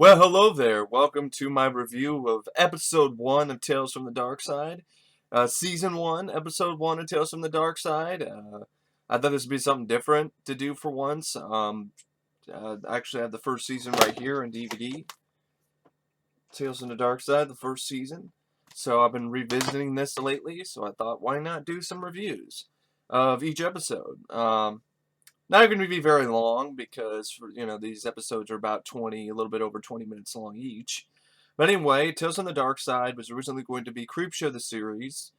Well, hello there. Welcome to my review of episode 1 of Tales from the Darkside. Season 1, episode 1 of Tales from the Darkside. I thought this would be something different to do for once. I actually have the first season right here on DVD. Tales from the Darkside, the first season. So I've been revisiting this lately, so I thought, why not do some reviews of each episode? Not going to be very long because these episodes are about 20, a little bit over 20 minutes long each. But anyway, Tales from the Darkside was originally going to be Creepshow the series,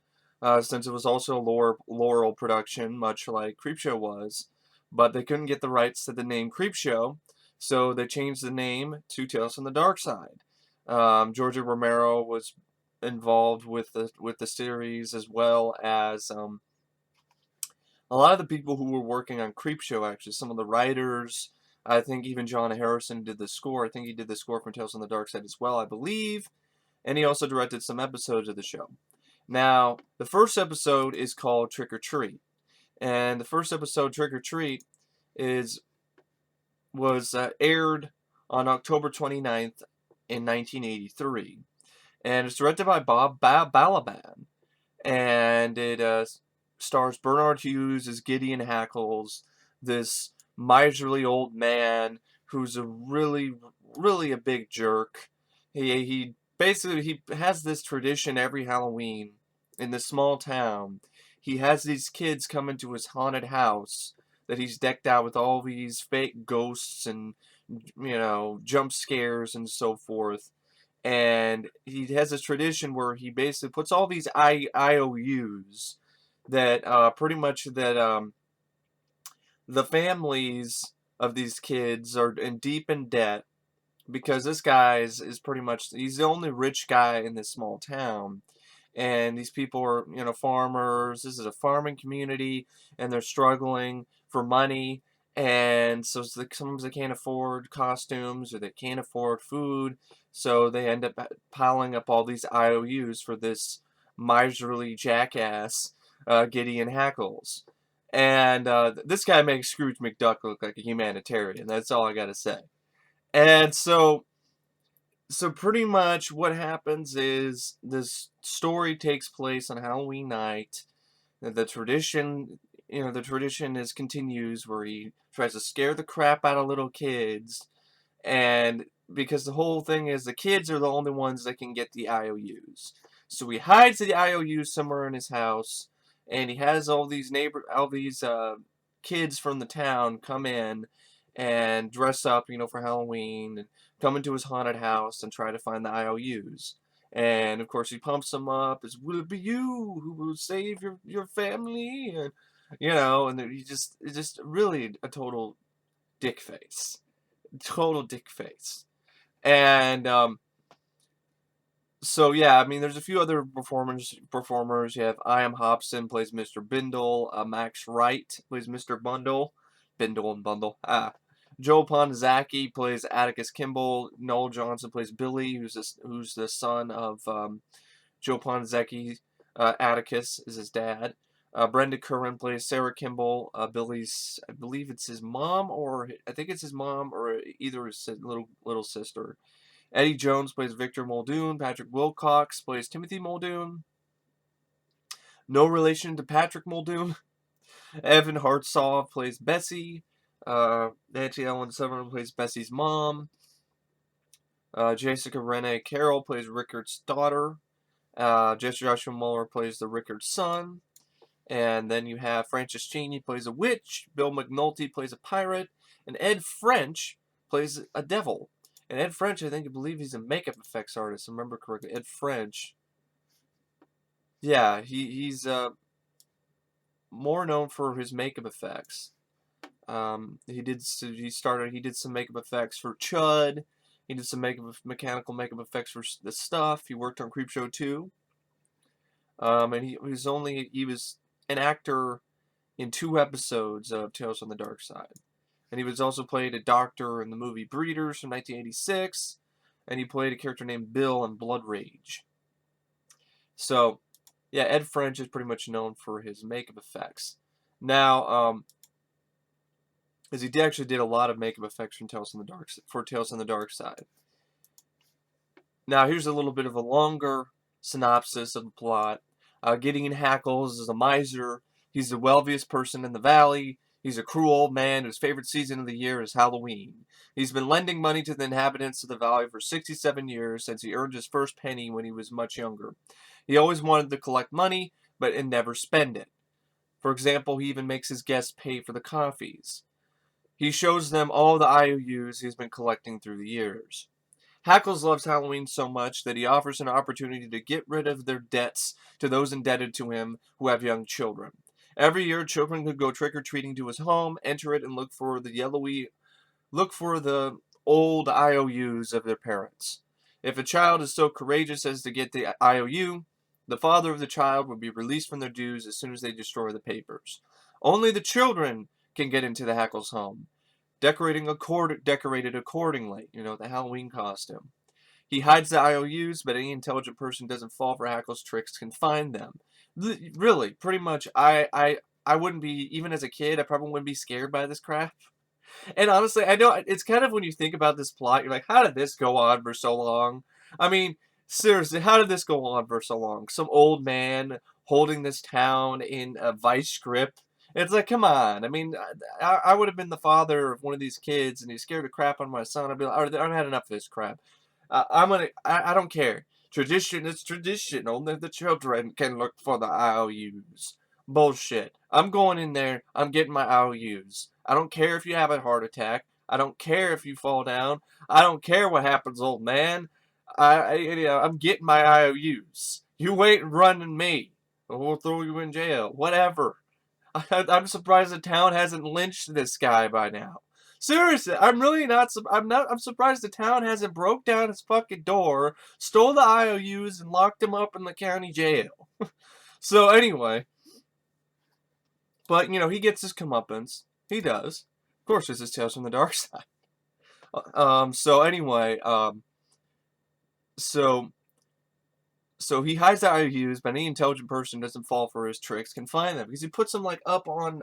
since it was also a Laurel production, much like Creepshow was. But they couldn't get the rights to the name Creepshow, so they changed the name to Tales from the Darkside. George Romero was involved with the series, as well as a lot of the people who were working on Creepshow, actually, some of the writers. I think even John Harrison did the score. I think he did the score from Tales from the Darkside as well, I believe. And he also directed some episodes of the show. Now, the first episode is called Trick or Treat. And the first episode, Trick or Treat, was aired on October 29th in 1983. And it's directed by Bob Balaban. And it stars Barnard Hughes as Gideon Hackles, this miserly old man who's a really a big jerk. He basically he has this tradition every Halloween in this small town. He has these kids come into his haunted house that he's decked out with all these fake ghosts and jump scares and so forth. And he has this tradition where he basically puts all these IOUs that pretty much that the families of these kids are deep in debt because this guy is pretty much he's the only rich guy in this small town. And these people are farmers. This is a farming community, and they're struggling for money. And so sometimes they can't afford costumes or they can't afford food, so they end up piling up all these IOUs for this miserly jackass, Gideon Hackles. And this guy makes Scrooge McDuck look like a humanitarian. That's all I gotta say. And so pretty much what happens is this story takes place on Halloween night. The tradition, the tradition is continues where he tries to scare the crap out of little kids, and because the whole thing is the kids are the only ones that can get the IOUs. So he hides the IOUs somewhere in his house, and he has all these kids from the town come in and dress up, for Halloween, and come into his haunted house and try to find the IOUs. And of course, he pumps them up. As will it be you who will save your family? And and it's just really a total dick face. And so yeah, I mean, there's a few other performers. You have I.M. Hobson plays Mr. Bindle. Max Wright plays Mr. Bindle and Bundle. Joe Ponzacchi plays Atticus Kimball. Noel Johnson plays Billy, who's the son of Joe Ponzacchi. Atticus is his dad. Brenda Curran plays Sarah Kimball. Billy's, I believe it's his mom, or I think it's his mom, or either his little sister. Eddie Jones plays Victor Muldoon. Patrick Wilcox plays Timothy Muldoon. No relation to Patrick Muldoon. Evan Hartsaw plays Bessie. Nancy Ellen Summer plays Bessie's mom. Jessica Renee Carroll plays Rickard's daughter. Jesse Joshua Muller plays the Rickard's son. And then you have Frances Cheney plays a witch. Bill McNulty plays a pirate. And Ed French plays a devil. And Ed French, I believe he's a makeup effects artist, if I remember correctly. Ed French. Yeah, he's more known for his makeup effects. He did some makeup effects for Chud. He did some mechanical makeup effects for the Stuff. He worked on Creepshow 2. And he was an actor in 2 episodes of Tales from the Darkside. And he was also played a doctor in the movie Breeders from 1986. And he played a character named Bill in Blood Rage. So, yeah, Ed French is pretty much known for his makeup effects. Now, as he actually did a lot of makeup effects for Tales from the Darkside. Now, here's a little bit of a longer synopsis of the plot. Gideon Hackles is a miser. He's the wealthiest person in the valley. He's a cruel old man whose favorite season of the year is Halloween. He's been lending money to the inhabitants of the valley for 67 years since he earned his first penny when he was much younger. He always wanted to collect money, but never spend it. For example, he even makes his guests pay for the coffees. He shows them all the IOUs he's been collecting through the years. Hackles loves Halloween so much that he offers an opportunity to get rid of their debts to those indebted to him who have young children. Every year, children could go trick-or-treating to his home, enter it, and look for the old IOUs of their parents. If a child is so courageous as to get the IOU, the father of the child would be released from their dues as soon as they destroy the papers. Only the children can get into the Hackles home, decorated accordingly, the Halloween costume. He hides the IOUs, but any intelligent person doesn't fall for Hackles' tricks can find them. Really, pretty much, I wouldn't be, even as a kid, I probably wouldn't be scared by this crap. And honestly, I know it's kind of when you think about this plot, you're like, how did this go on for so long? I mean, seriously, how did this go on for so long? Some old man holding this town in a vice grip. It's like, come on. I mean, I would have been the father of one of these kids, and he scared the crap out of my son. I'd be like, I've had enough of this crap. I don't care. Tradition is tradition. Only the children can look for the IOUs. Bullshit. I'm going in there. I'm getting my IOUs. I don't care if you have a heart attack. I don't care if you fall down. I don't care what happens, old man. I'm getting my IOUs. You ain't running me. We'll throw you in jail. Whatever. I'm surprised the town hasn't lynched this guy by now. Seriously, I'm really not. I'm surprised the town hasn't broke down his fucking door, stole the IOUs, and locked him up in the county jail. So anyway, but he gets his comeuppance. He does. Of course, this is Tales from the Dark Side. So anyway, so so he hides the IOUs, but any intelligent person doesn't fall for his tricks can find them because he puts them like up on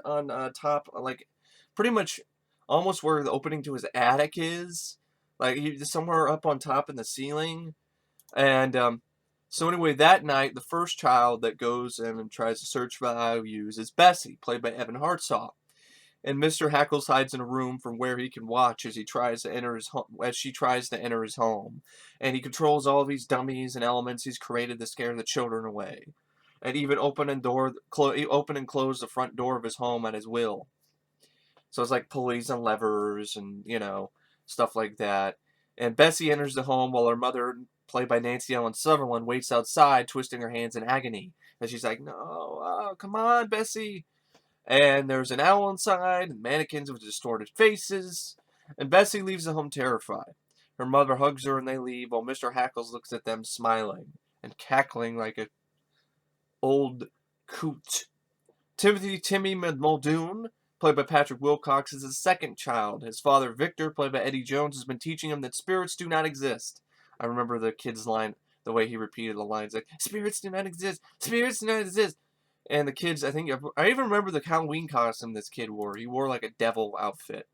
top, like pretty much almost where the opening to his attic is, like he's somewhere up on top in the ceiling. And so anyway, that night the first child that goes in and tries to search for the IOUs is Bessie, played by Evan Hartsock. And Mr. Hackles hides in a room from where he can watch as she tries to enter his home. And he controls all these dummies and elements he's created to scare the children away. And even open and close the front door of his home at his will. So it's like pulleys and levers and, stuff like that. And Bessie enters the home while her mother, played by Nancy Ellen Sutherland, waits outside, twisting her hands in agony. And she's like, no, oh, come on, Bessie. And there's an owl inside, and mannequins with distorted faces. And Bessie leaves the home terrified. Her mother hugs her and they leave, while Mr. Hackles looks at them smiling and cackling like an old coot. Timmy Muldoon, played by Patrick Wilcox, is his second child. His father, Victor, played by Eddie Jones, has been teaching him that spirits do not exist. I remember the kid's line, the way he repeated the lines, like, spirits do not exist, spirits do not exist. And the kids, I even remember the Halloween costume this kid wore. He wore like a devil outfit.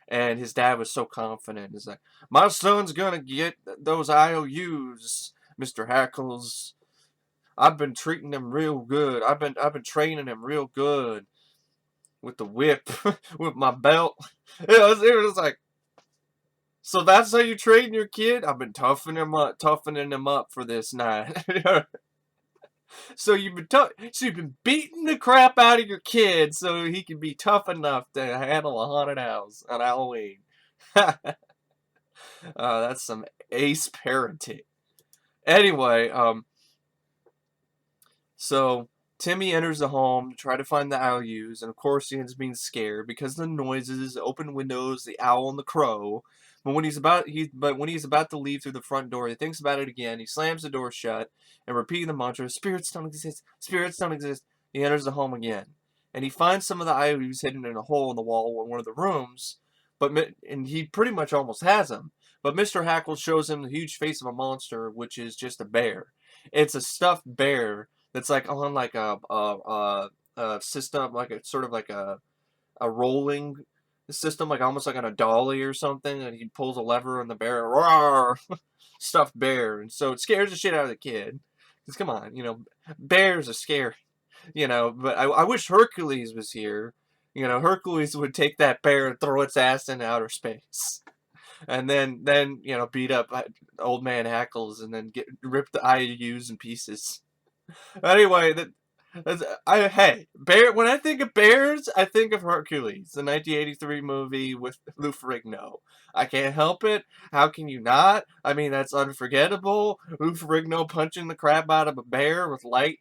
And his dad was so confident. He's like, my son's gonna get those IOUs, Mr. Hackles. I've been treating him real good. I've been training him real good with the whip, with my belt. It was like, so that's how you train your kid? I've been toughening him up for this night. So you've been beating the crap out of your kid so he can be tough enough to handle a haunted house on Halloween. That's some ace parenting. Anyway, so Timmy enters the home to try to find the IOUs, and of course he ends up being scared because of the noises, open windows, the owl, and the crow. But when he's about to leave through the front door, he thinks about it again. He slams the door shut and repeating the mantra, "Spirits don't exist. Spirits don't exist." He enters the home again, and he finds some of the IOUs hidden in a hole in the wall in one of the rooms. And he pretty much almost has them. But Mr. Hackles shows him the huge face of a monster, which is just a bear. It's a stuffed bear that's like on like a system, like a sort of like a rolling system, like almost like on a dolly or something, and he pulls a lever and the bear, roar, stuffed bear, and so it scares the shit out of the kid. Because come on, bears are scary, But I wish Hercules was here. Hercules would take that bear and throw its ass into outer space, and then beat up old man Hackles, and then rip the IOUs in pieces. Anyway, hey, bear. When I think of bears, I think of Hercules, the 1983 movie with Lou Ferrigno. I can't help it. How can you not? I mean, that's unforgettable. Lou Ferrigno punching the crap out of a bear with light.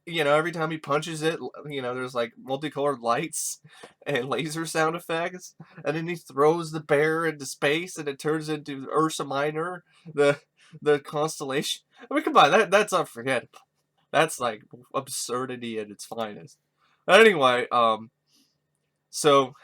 Every time he punches it, there's like multicolored lights and laser sound effects, and then he throws the bear into space, and it turns into Ursa Minor, the constellation. I mean, come on, that's unforgettable. That's like absurdity at its finest. Anyway, so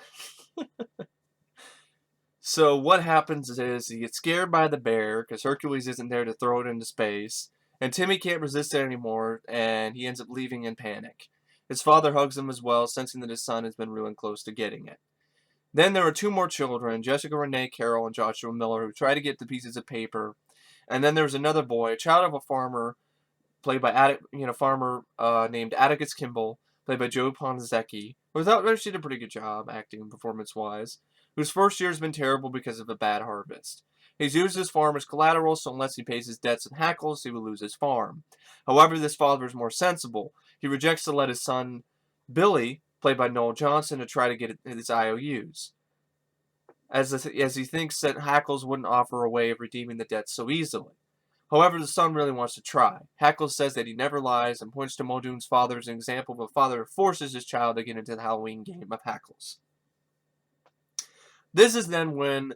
what happens is he gets scared by the bear because Hercules isn't there to throw it into space, and Timmy can't resist it anymore, and he ends up leaving in panic. His father hugs him as well, sensing that his son has been really close to getting it. Then there are two more children, Jessica Renee Carroll and Joshua Miller, who try to get the pieces of paper. And then there's another boy, a child of a farmer, played by farmer named Atticus Kimball, played by Joe Ponzecchi, who actually did a pretty good job acting performance-wise, whose first year has been terrible because of a bad harvest. He's used his farm as collateral, so unless he pays his debts and Hackles, he will lose his farm. However, this father is more sensible. He rejects to let his son, Billy, played by Noel Johnson, to try to get his IOUs, as he thinks that Hackles wouldn't offer a way of redeeming the debts so easily. However, the son really wants to try. Hackles says that he never lies and points to Muldoon's father as an example of a father who forces his child to get into the Halloween game of Hackles. This is then when,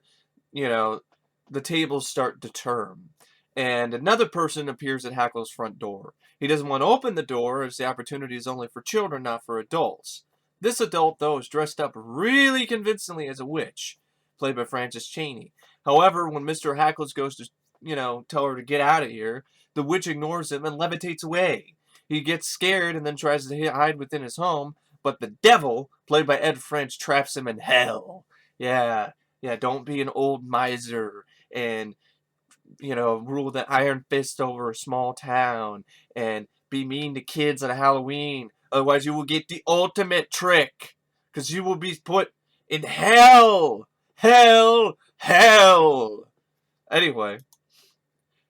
the tables start to turn, and another person appears at Hackles' front door. He doesn't want to open the door as the opportunity is only for children, not for adults. This adult, though, is dressed up really convincingly as a witch, played by Frances Cheney. However, when Mr. Hackles goes to tell her to get out of here, the witch ignores him and levitates away. He gets scared and then tries to hide within his home, but the devil, played by Ed French, traps him in hell. Yeah, don't be an old miser and, rule the iron fist over a small town and be mean to kids at Halloween. Otherwise, you will get the ultimate trick, because you will be put in hell. Hell. Hell. Anyway.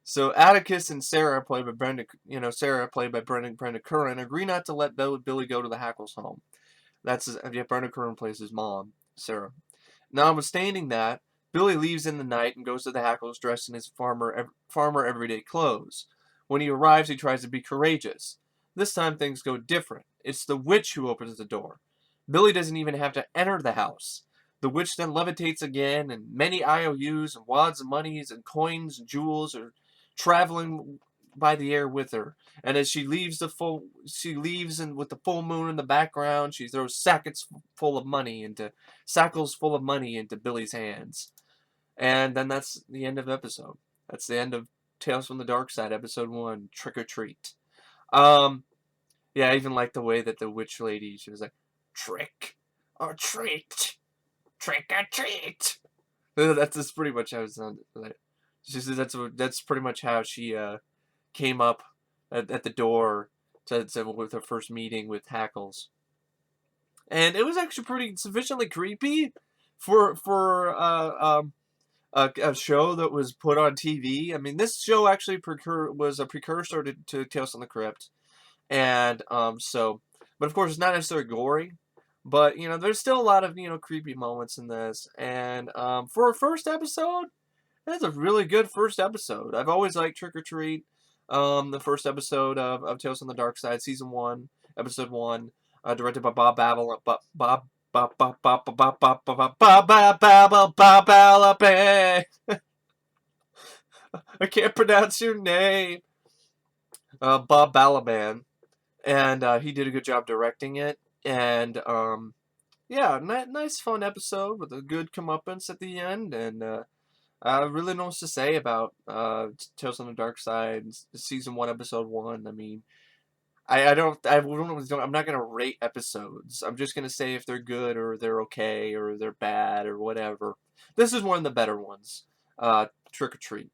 So Atticus and Sarah, played by Brenda Curran, agree not to let Billy go to the Hackles home. Brenda Curran plays his mom, Sarah. Notwithstanding that, Billy leaves in the night and goes to the Hackles dressed in his farmer everyday clothes. When he arrives, he tries to be courageous. This time things go different. It's the witch who opens the door. Billy doesn't even have to enter the house. The witch then levitates again, and many IOUs and wads of monies and coins and jewels are traveling by the air with her. And as she leaves and with the full moon in the background, she throws sackles full of money into Billy's hands. And then that's the end of the episode. That's the end of Tales from the Darkside, episode 1, Trick or Treat. I even like the way that the witch lady, she was like, trick or treat. Trick or treat. That's pretty much how it sounded. She says that's pretty much how she came up at the door with her first meeting with Hackles, and it was actually pretty sufficiently creepy for a show that was put on TV. I mean, this show actually was a precursor to Tales from the Crypt, and but of course it's not necessarily gory. But, there's still a lot of, creepy moments in this. And for a first episode, that's a really good first episode. I've always liked Trick or Treat. The first episode of Tales from the Darkside, season 1, episode 1, directed by Bob Balaban. I can't pronounce your name. Bob Balaban. And he did a good job directing it. And nice fun episode with a good comeuppance at the end, and I really don't know what to say about Tales from the Darkside, season 1, episode 1. I mean, I'm not gonna rate episodes. I'm just gonna say if they're good or they're okay or they're bad or whatever. This is one of the better ones. Trick or Treat.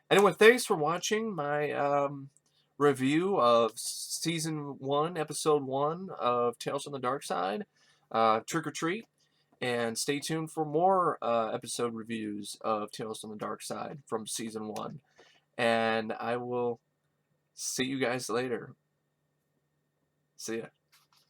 Anyway, thanks for watching my review of season 1, episode 1 of Tales from the Dark Side, Trick or Treat, and stay tuned for more episode reviews of Tales from the Dark Side from season 1. And I will see you guys later. See ya.